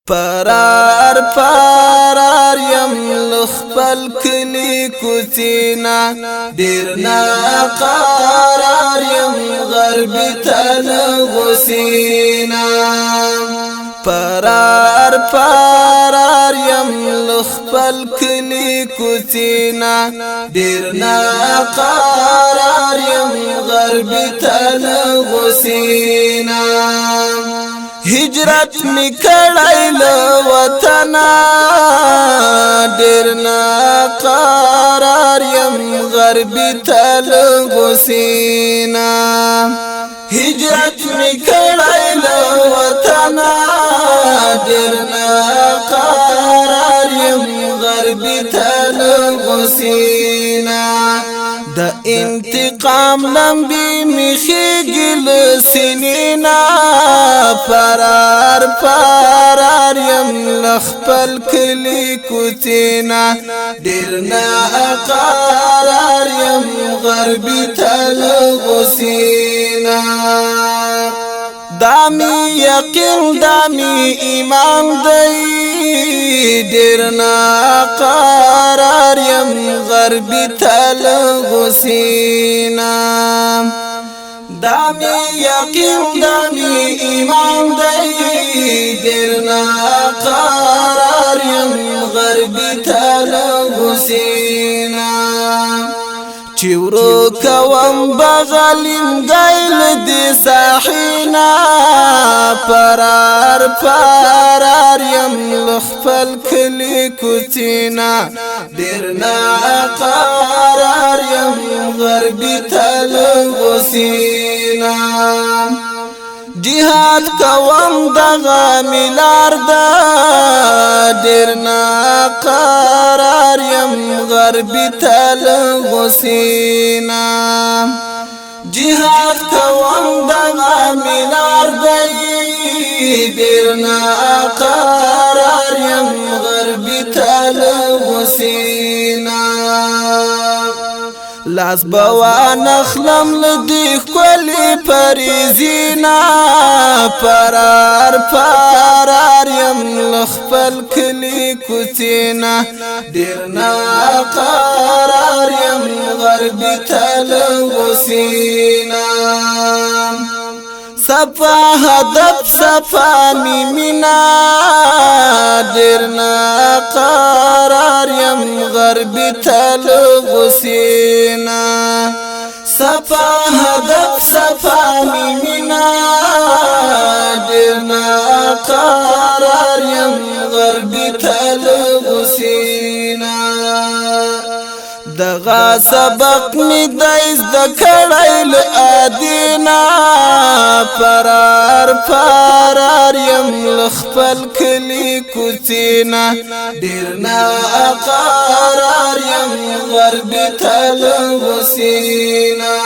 پرار پرار یم لخپل کلی کوتینا ډیرنا قرار یم غربی تل غسینا پرار پرار یم لخپل کلی کوتینا ډیرنا قرار یم غربی تل غسینا هجرت نکړای له وطنا ډیرنا قرار یم غربی تل غسینا هجرت نکړای له وطنا ډیرنا قرار یم غربی تل غسینا د انتقام لمبی میخیگل سنینا پرار پرار یم لخپل کلی کوتینا ډیرنا قرار یم غربی تل غسینا دامی یقین دامی ایمان دی ډیرنا قرار یم غربی تل غسینا دامی یقین دامی ایمان دی ډیرنا قرار یم غربی تل غسینا چورو کوم بغلیم گیل دی ساحینا پرار پرار یم لخپل کلی کوتینا ډیرنا قرار یم غربی تل غسینا جهاد کوم دغه ملار دا ډیرنا قرار یم غربی تل غسینا جهاد کوم دغه ملار دی ډیرنا قرار یم غربی تل غسینا لاس بوان اخلم لدی کلی پریزینا پرار پرار یم لخپل کلی کوتینا ډیرنا قرار یم غربی تل غسینا صفا هدف صفا مینا ډیرنا قرار یم غربی تل غسینا صفا هدف صفا مینا ډیرنا قرار یم غربی تل غسینا دغه سبق می دایز د کړایل ادینا پرار پرار یم لخپل کلی کوتینا ډیرنا قرار یم غربی تل غسینا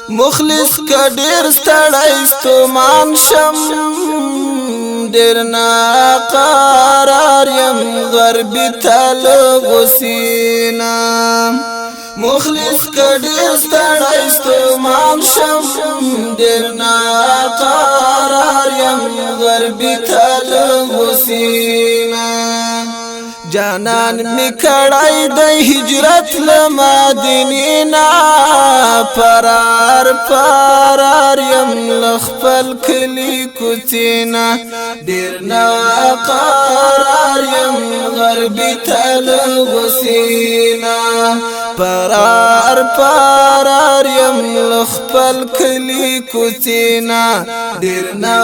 مخلص کا ډیر ستړی ستومان شم ډیرنا قرار یم غربی تل غسینا مخلص کا ډیر ستړی ستومان شم ډیرنا قرار یم غربی تل غسینا جانان میکړای د هجرت لمدینینا پرار پرار یم لخپل کلی کوتینا ډیرنا قرار یم غربی تل غسینا پرار پرار یم لخپل کلی کوتینا ډیرنا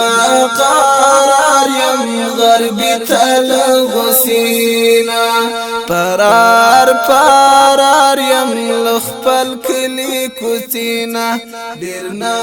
قرار یم غربی تل غسینا پرار پرار یم لخپل کلی کوتینا ډیرنا